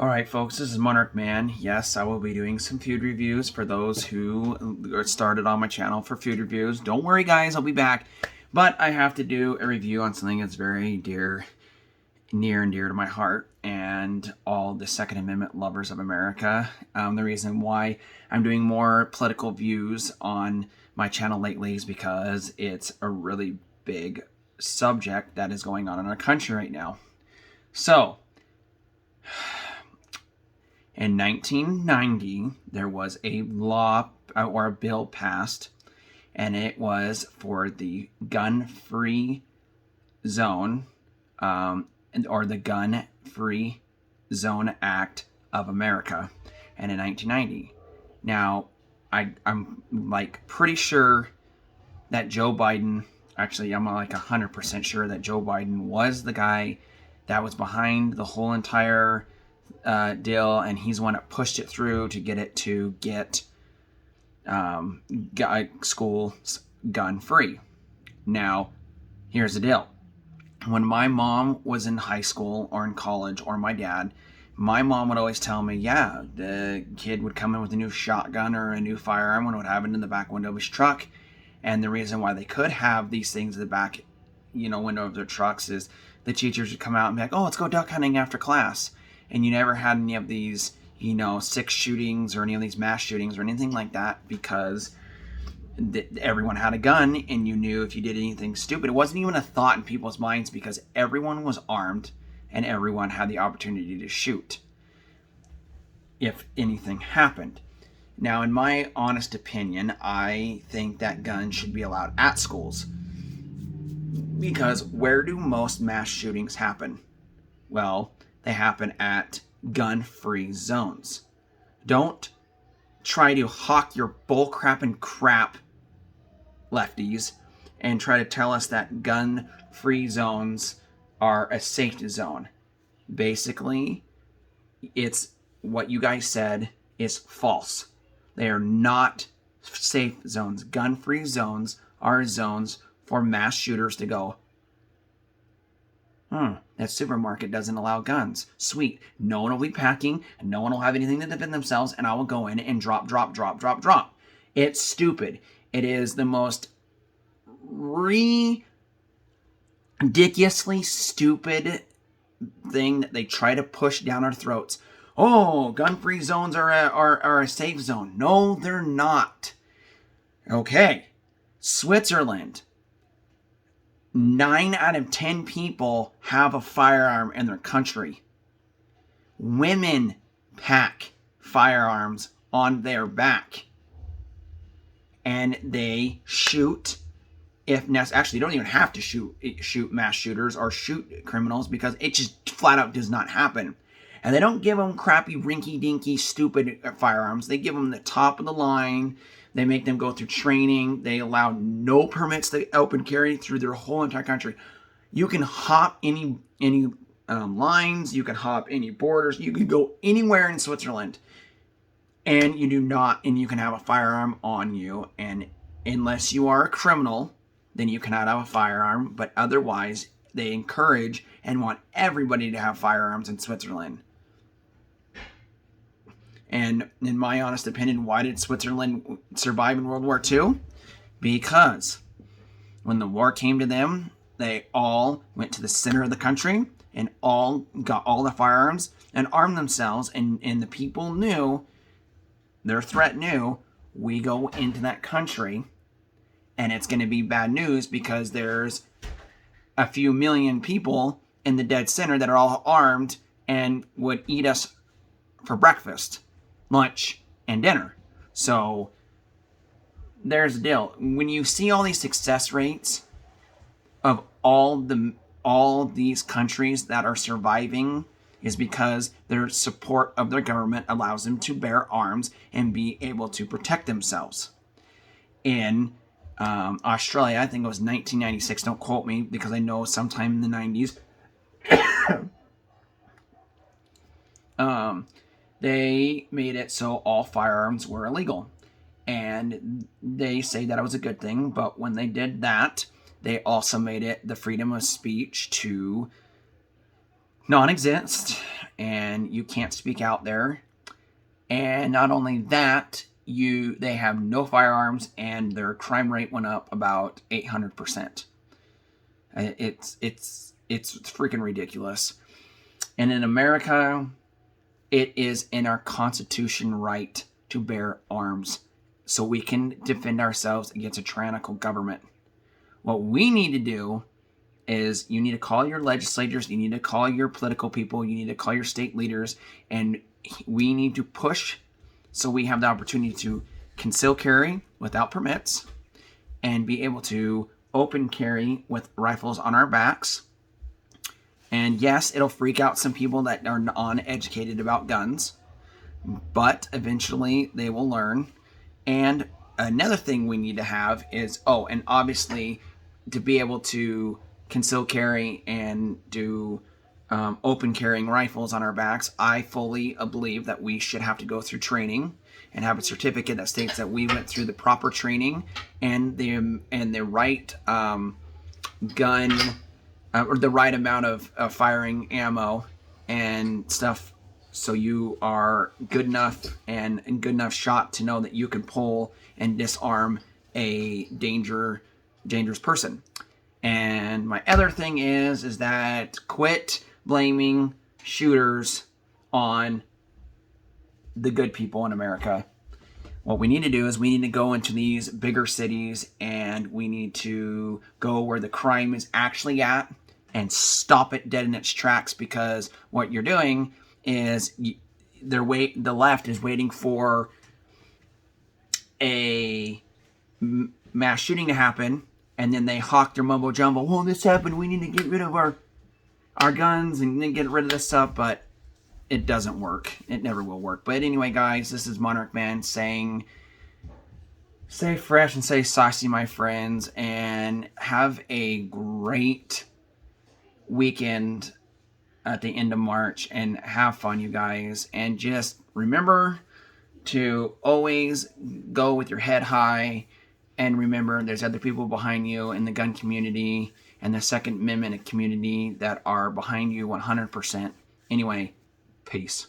Alright folks, this is Monarch Mann. Yes, I will be doing some food reviews for those who started on my channel for food reviews. Don't worry guys, I'll be back. But I have to do a review on something that's very near and dear to my heart and all the Second Amendment lovers of America. The reason why I'm doing more political views on my channel lately is because it's a really big subject that is going on in our country right now. So, in 1990, there was a law or a bill passed, and it was for the gun-free zone, or the Gun-Free Zone Act of America, and in 1990. Now, I'm like pretty sure that Joe Biden, actually I'm like 100% sure that Joe Biden was the guy that was behind the whole entire deal, and he's the one that pushed it through to get schools gun free. Now, here's the deal. When my mom was in high school or in college, or my dad, my mom would always tell me, yeah, the kid would come in with a new shotgun or a new firearm and would have it in the back window of his truck. And the reason why they could have these things in the back, window of their trucks is the teachers would come out and be like, oh, let's go duck hunting after class. And you never had any of these, 6 shootings or any of these mass shootings or anything like that because everyone had a gun, and you knew if you did anything stupid, it wasn't even a thought in people's minds because everyone was armed and everyone had the opportunity to shoot if anything happened. Now, in my honest opinion, I think that guns should be allowed at schools because where do most mass shootings happen? Well, they happen at gun-free zones. Don't try to hawk your bullcrap and crap, lefties, and try to tell us that gun-free zones are a safe zone. Basically, it's what you guys said is false. They are not safe zones. Gun-free zones are zones for mass shooters to go, that supermarket doesn't allow guns. Sweet. No one will be packing, and no one will have anything to defend themselves, and I will go in and drop. It's stupid. It is the most ridiculously stupid thing that they try to push down our throats. Oh, gun-free zones are a safe zone. No, they're not. Okay. Switzerland. 9 out of 10 people have a firearm in their country. Women pack firearms on their back. And they shoot, if necessary. Actually, you don't even have to shoot mass shooters or shoot criminals because it just flat out does not happen. And they don't give them crappy, rinky-dinky, stupid firearms. They give them the top of the line. They make them go through training. They allow no permits to open carry through their whole entire country. You can hop any lines. You can hop any borders. You can go anywhere in Switzerland, and you can have a firearm on you. And unless you are a criminal, then you cannot have a firearm. But otherwise, they encourage and want everybody to have firearms in Switzerland. And in my honest opinion, why did Switzerland survive in World War II? Because when the war came to them, they all went to the center of the country and all got all the firearms and armed themselves. And the people knew, their threat knew, we go into that country and it's going to be bad news because there's a few million people in the dead center that are all armed and would eat us for breakfast, lunch, and dinner. So there's the deal. When you see all these success rates of all these countries that are surviving, is because their support of their government allows them to bear arms and be able to protect themselves. In Australia, I think it was 1996, don't quote me because I know sometime in the 90s, they made it so all firearms were illegal. And they say that it was a good thing, but when they did that, they also made it the freedom of speech to non-exist, and you can't speak out there. And not only that, they have no firearms, and their crime rate went up about 800%. It's freaking ridiculous. And in America, it is in our Constitution right to bear arms so we can defend ourselves against a tyrannical government. What we need to do is you need to call your legislators, you need to call your political people, you need to call your state leaders, and we need to push so we have the opportunity to conceal carry without permits and be able to open carry with rifles on our backs. And yes, it'll freak out some people that are uneducated about guns, but eventually they will learn. And another thing we need to have is, and obviously to be able to conceal carry and do open carrying rifles on our backs, I fully believe that we should have to go through training and have a certificate that states that we went through the proper training and the right gun or the right amount of firing ammo and stuff, so you are good enough and good enough shot to know that you can pull and disarm a dangerous person. And my other thing is that quit blaming shooters on the good people in America. What we need to do is we need to go into these bigger cities and we need to go where the crime is actually at and stop it dead in its tracks, because what you're doing is the left is waiting for a mass shooting to happen, and then they hawk their mumbo jumbo. Well, this happened, we need to get rid of our guns and then get rid of this stuff, but it doesn't work. It never will work. But anyway, guys, this is Monarch Man saying, stay fresh and stay saucy, my friends, and have a great weekend at the end of March, and have fun, you guys. And just remember to always go with your head high, and remember there's other people behind you in the gun community and the Second Amendment community that are behind you 100%. Anyway, peace.